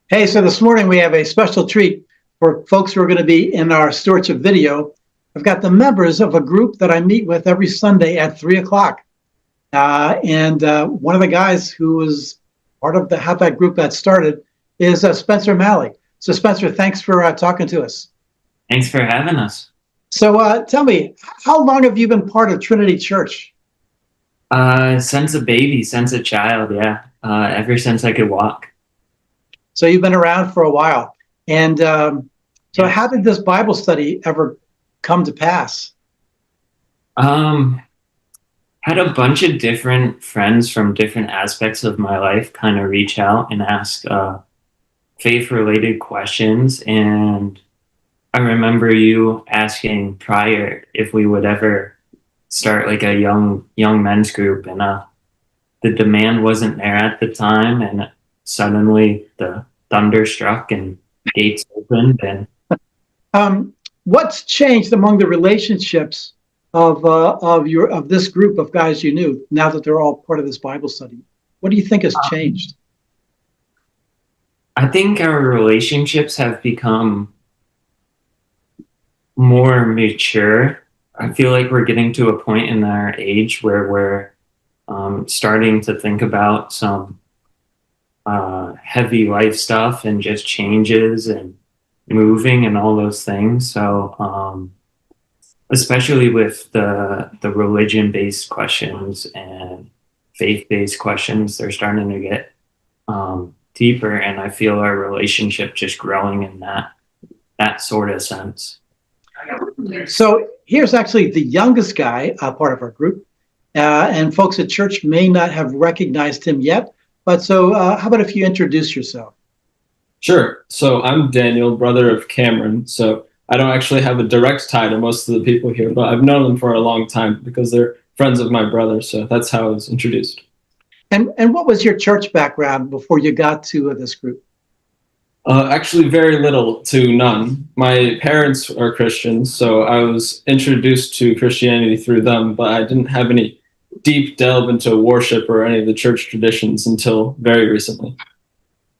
Hey, so this morning we have a special treat for folks who are going to be in our stewardship video. I've got the members of a group that I meet with every Sunday at 3 o'clock. And one of the guys who was part of how that group got started is Spencer Malley. So Spencer, thanks for talking to us. Thanks for having us. So tell me, how long have you been part of Trinity Church? Since a baby, since a child, yeah. Ever since I could walk. So you've been around for a while. And so Yes. how did this Bible study ever come to pass? Had a bunch of different friends from different aspects of my life kind of reach out and ask faith-related questions. And I remember you asking prior if we would ever start like a young men's group, and the demand wasn't there at the time, and suddenly the thunder struck and gates opened. And What's changed among the relationships of this group of guys you knew now that they're all part of this Bible study? What do you think has changed? I think our relationships have become more mature. I feel like we're getting to a point in our age where we're starting to think about some heavy life stuff and just changes and moving and all those things. So especially with the religion-based questions and faith-based questions, they're starting to get deeper, and I feel our relationship just growing in that sort of sense. So here's actually the youngest guy, part of our group, and folks at church may not have recognized him yet. But so how about if you introduce yourself? Sure. So I'm Daniel, brother of Cameron. So I don't actually have a direct tie to most of the people here, but I've known them for a long time because they're friends of my brother. So that's how I was introduced. And what was your church background before you got to this group? Actually, very little to none. My parents are Christians, so I was introduced to Christianity through them, but I didn't have any deep delve into worship or any of the church traditions until very recently.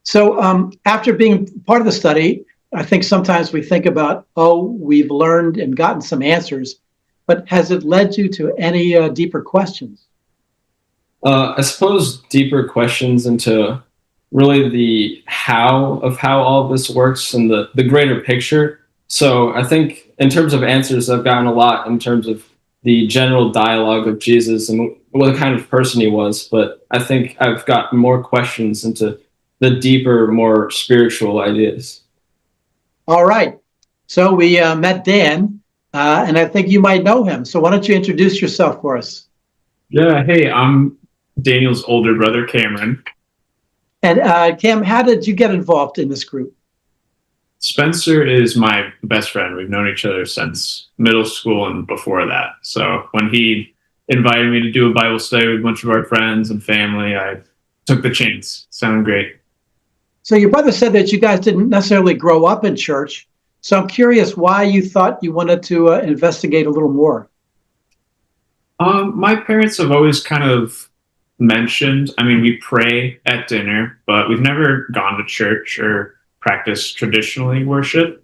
So after being part of the study, I think sometimes we think about, oh, we've learned and gotten some answers, but has it led you to any deeper questions? I suppose deeper questions into really the how of how all of this works and the greater picture. So I think in terms of answers, I've gotten a lot in terms of the general dialogue of Jesus and what kind of person he was. But I think I've got more questions into the deeper, more spiritual ideas. All right. So we met Dan, and I think you might know him. So why don't you introduce yourself for us? Yeah, hey, I'm Daniel's older brother, Cameron. And Cam, how did you get involved in this group? Spencer is my best friend. We've known each other since middle school and before that. So when he invited me to do a Bible study with a bunch of our friends and family, I took the chance. Sounded great. So your brother said that you guys didn't necessarily grow up in church. So I'm curious why you thought you wanted to investigate a little more. My parents have always kind of mentioned, I mean, we pray at dinner, but we've never gone to church or practiced traditionally worship.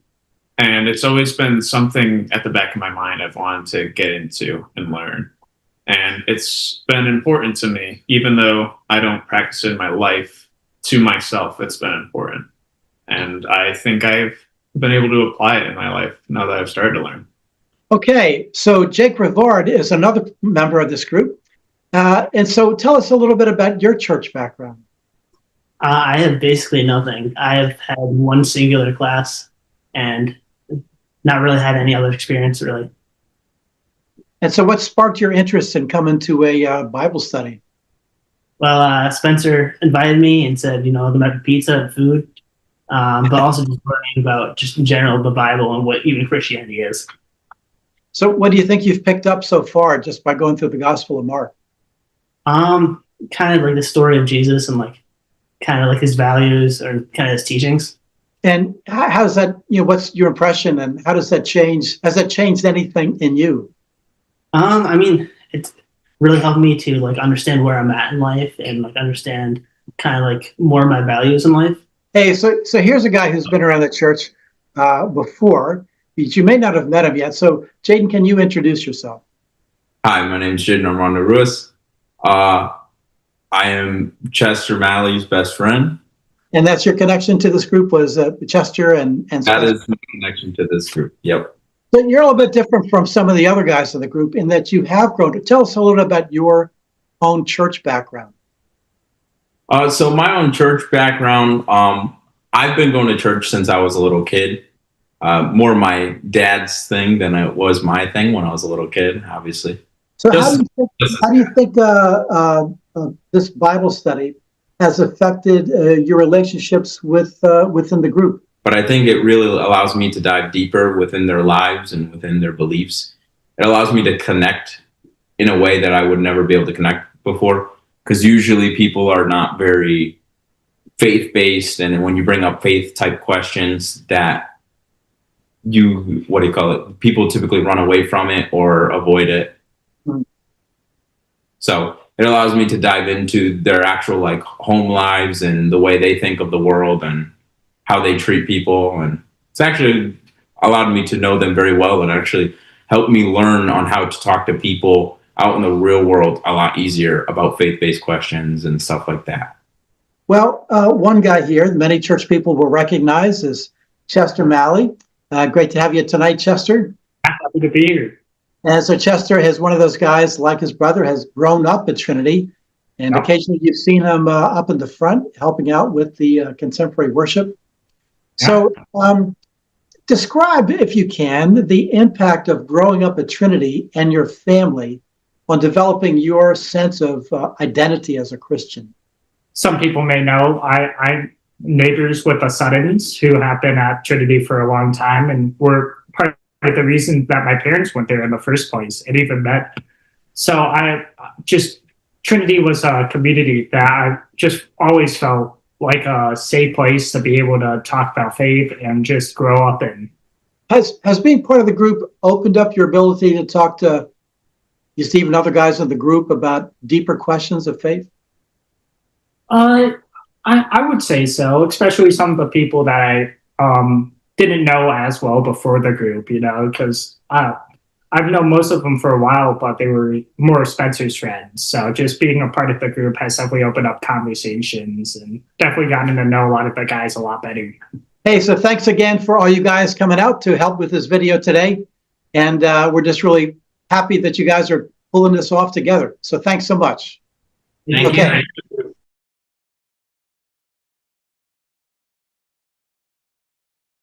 And it's always been something at the back of my mind I've wanted to get into and learn. And it's been important to me, even though I don't practice it in my life. To myself, it's been important. And I think I've been able to apply it in my life now that I've started to learn. Okay, so Jake Rivard is another member of this group. And so tell us a little bit about your church background. I have basically nothing. I have had one singular class and not really had any other experience, really. And so what sparked your interest in coming to a Bible study? Well, Spencer invited me and said, there might be pizza and food, but also just learning about just in general the Bible and what even Christianity is. So what do you think you've picked up so far just by going through the Gospel of Mark? Kind of like the story of Jesus and like kind of like his values or kind of his teachings. And how does that, what's your impression and how does that change? Has that changed anything in you? I mean, it's really helped me to like understand where I'm at in life and like understand kind of like more of my values in life. Hey, so here's a guy who's been around the church before, but you may not have met him yet. So, Jaden, can you introduce yourself? Hi, my name is Jaden Armando Ruiz. I am Chester Malley's best friend. And that's your connection to this group was Chester and That Spencer. is my connection to this group. Yep. So you're a little bit different from some of the other guys in the group in that you have grown. Tell us a little bit about your own church background. So my own church background, I've been going to church since I was a little kid. More my dad's thing than it was my thing when I was a little kid, obviously. So how do you think this Bible study has affected your relationships within the group? But I think it really allows me to dive deeper within their lives and within their beliefs. It allows me to connect in a way that I would never be able to connect before. Because usually people are not very faith-based. And when you bring up faith-type questions that people typically run away from it or avoid it. Mm-hmm. So it allows me to dive into their actual like home lives and the way they think of the world and how they treat people. And it's actually allowed me to know them very well and actually helped me learn on how to talk to people out in the real world a lot easier about faith-based questions and stuff like that. Well, one guy here, many church people will recognize is Chester Malley. Great to have you tonight, Chester. Happy to be here. And so Chester is one of those guys, like his brother, has grown up at Trinity. And occasionally you've seen him up in the front helping out with the contemporary worship. So describe, if you can, the impact of growing up at Trinity and your family on developing your sense of identity as a Christian. Some people may know I'm neighbors with the Suttons who have been at Trinity for a long time and were part of the reason that my parents went there in the first place and even met. So Trinity was a community that I just always felt like a safe place to be able to talk about faith and just grow up in. Has being part of the group opened up your ability to talk to you, Steve, and other guys in the group about deeper questions of faith? I would say so, especially some of the people that I didn't know as well before the group, because I've known most of them for a while, but they were more Spencer's friends. So just being a part of the group has definitely opened up conversations and definitely gotten to know a lot of the guys a lot better. Hey, so thanks again for all you guys coming out to help with this video today. And we're just really happy that you guys are pulling this off together. So thanks so much. Thank Okay. you.